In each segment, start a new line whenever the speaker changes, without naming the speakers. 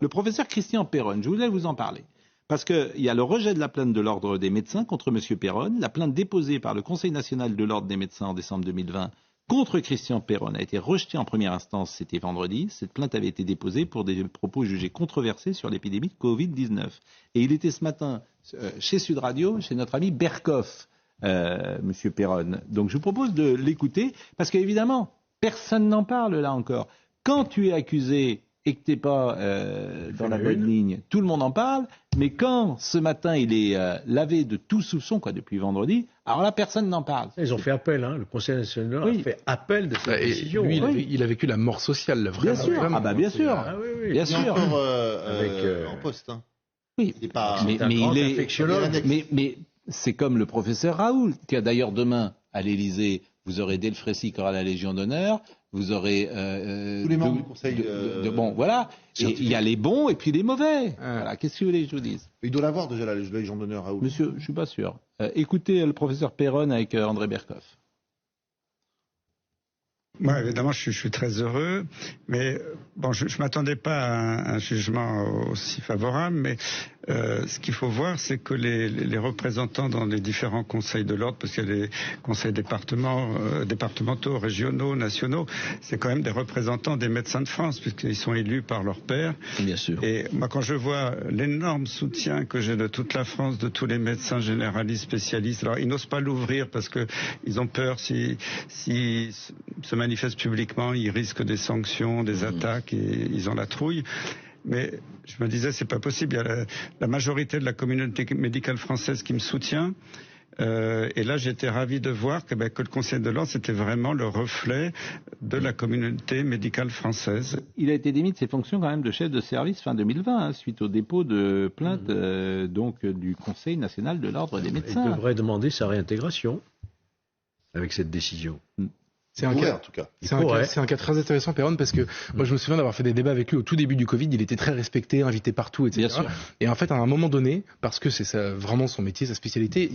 Le professeur Christian Perron, je voulais vous en parler. Parce qu'il y a le rejet de la plainte de l'Ordre des médecins contre M. Perron. La plainte déposée par le Conseil national de l'Ordre des médecins en décembre 2020 contre Christian Perron a été rejetée en première instance, c'était vendredi. Cette plainte avait été déposée pour des propos jugés controversés sur l'épidémie de Covid-19. Et il était ce matin chez Sud Radio, chez notre ami Berkoff, M. Perron. Donc je vous propose de l'écouter, parce qu'évidemment, personne n'en parle là encore. Quand tu es accusé et que tu n'es pas dans la bonne ligne, tout le monde en parle, mais quand ce matin il est lavé de tout soupçon, depuis vendredi, alors là personne n'en parle.
Ils ont fait appel, le Conseil national a fait appel de cette décision.
Lui, il a vécu la mort sociale, vraiment.
Bien sûr,
vraiment.
bien sûr. Bien sûr.
Il est encore en poste.
Oui,
il est pas
mais il est infectiologue. Mais c'est comme le professeur Raoult, qui a d'ailleurs demain à l'Élysée, vous aurez Delfrécy qui aura la Légion d'honneur, vous aurez
tous les membres du Conseil.
Bon, voilà. Et il y a les bons et puis les mauvais. Voilà. Qu'est-ce que vous voulez que je vous dise?
Il doit l'avoir déjà la Légion d'honneur, Raoult.
Monsieur, je suis pas sûr. Écoutez le professeur Perron avec André Berkoff.
Moi, évidemment, je suis très heureux, mais bon, je m'attendais pas à un jugement aussi favorable, mais ce qu'il faut voir, c'est que les représentants dans les différents conseils de l'ordre, parce qu'il y a les conseils départementaux, régionaux, nationaux, c'est quand même des représentants des médecins de France, puisqu'ils sont élus par leur pairs.
Bien sûr.
Et moi, quand je vois l'énorme soutien que j'ai de toute la France, de tous les médecins généralistes, spécialistes, alors ils n'osent pas l'ouvrir parce que ils ont peur si se manifestent publiquement, ils risquent des sanctions, des attaques, et ils ont la trouille. Mais je me disais, c'est pas possible. Il y a la majorité de la communauté médicale française qui me soutient. Et là, j'étais ravi de voir que le Conseil de l'Ordre, c'était vraiment le reflet de la communauté médicale française.
Il a été démis de ses fonctions quand même de chef de service fin 2020, suite au dépôt de plainte du Conseil national de l'Ordre des médecins.
Il devrait demander sa réintégration avec cette décision.
C'est un cas très intéressant, Perron, parce que moi je me souviens d'avoir fait des débats avec lui au tout début du Covid. Il était très respecté, invité partout, etc.
Bien sûr.
Et en fait, à un moment donné, parce que c'est vraiment son métier, sa spécialité,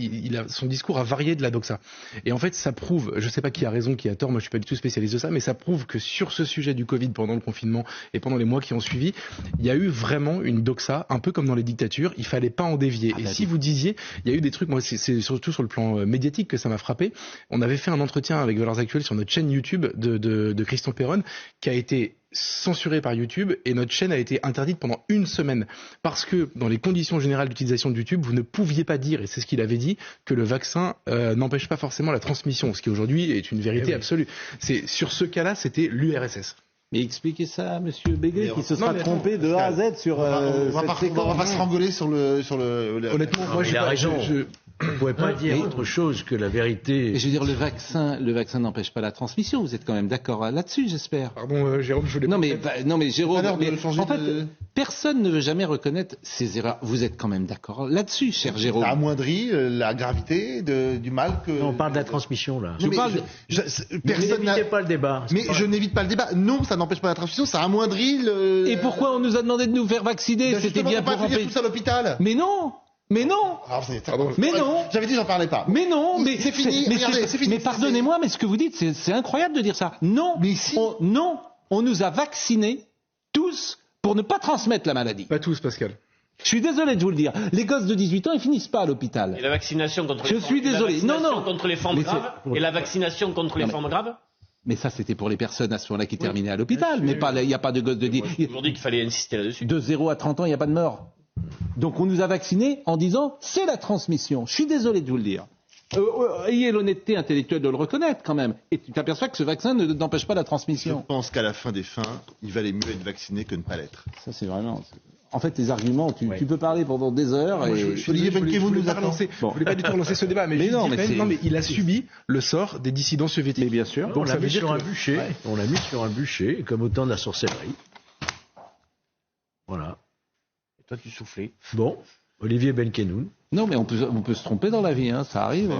son discours a varié de la doxa. Et en fait, ça prouve, je sais pas qui a raison, qui a tort, moi je suis pas du tout spécialiste de ça, mais ça prouve que sur ce sujet du Covid, pendant le confinement et pendant les mois qui ont suivi, il y a eu vraiment une doxa, un peu comme dans les dictatures, il fallait pas en dévier. Et si vous disiez, il y a eu des trucs, moi c'est surtout sur le plan médiatique que ça m'a frappé. On avait fait un entretien avec Valeurs Actuelles sur notre chaîne YouTube de Christian Perron qui a été censuré par YouTube, et notre chaîne a été interdite pendant une semaine parce que dans les conditions générales d'utilisation de YouTube, vous ne pouviez pas dire, et c'est ce qu'il avait dit, que le vaccin n'empêche pas forcément la transmission, ce qui aujourd'hui est une vérité absolue. Sur ce cas-là, c'était l'URSS.
Mais expliquez ça à M. Béguet qui se sera trompé de A à Z sur
on va pas se rengoler sur le...
Honnêtement, moi
il a raison. On ne pouvait pas dire autre chose que la vérité.
Et je veux dire, le vaccin n'empêche pas la transmission. Vous êtes quand même d'accord là-dessus, j'espère.
Pardon, Jérôme, je voulais...
Non mais Jérôme, en fait, personne ne veut jamais reconnaître ses erreurs. Vous êtes quand même d'accord là-dessus, cher Jérôme.
Ça amoindrit la gravité du mal que...
Non, on parle de la transmission, là.
N'évitez
pas le débat.
Mais je n'évite pas le débat. Non, ça n'empêche pas la transmission, ça amoindrit le...
Et pourquoi on nous a demandé de nous faire vacciner? C'était bien pour
empêcher tout ça à l'hôpital.
Mais non. Mais non. Mais non.
J'avais dit j'en parlais pas.
Mais non. Mais
c'est fini. C'est fini.
Mais pardonnez-moi, mais ce que vous dites, c'est incroyable de dire ça. Non.
Mais si.
On nous a vaccinés tous pour ne pas transmettre la maladie.
Pas tous, Pascal.
Je suis désolé de vous le dire. Les gosses de 18 ans, ils finissent pas à l'ôpital.
Et la vaccination contre les
formes graves. Je suis désolé. Non.
Contre les formes graves. Et la vaccination contre les formes graves.
Mais ça, c'était pour les personnes à ce moment-là qui terminaient à l'hôpital. Mais il n'y a pas de gosses de 10 ans.
Aujourd'hui qu'il fallait insister là-dessus.
De 0 à 30 ans, il n'y a pas de mort. Donc on nous a vaccinés en disant c'est la transmission. Je suis désolé de vous le dire. Ayez l'honnêteté intellectuelle de le reconnaître quand même. Et tu t'aperçois que ce vaccin n'empêche pas la transmission.
Je pense qu'à la fin des fins, il valait mieux être vacciné que ne pas l'être.
Ça c'est vraiment... En fait, tes arguments, tu peux parler pendant des heures.
Olivier Benkemoun nous a lancé. Je voulais pas du tout relancer ce débat, mais il a subi le sort des dissidents soviétiques.
Mais bien sûr.
Donc on l'a mis sur un bûcher. On l'a mis sur un bûcher, comme au temps de la sorcellerie. Voilà.
Toi, tu soufflais.
Bon, Olivier Benkemoun.
Non, mais on peut se tromper dans la vie, ça arrive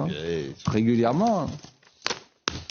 régulièrement.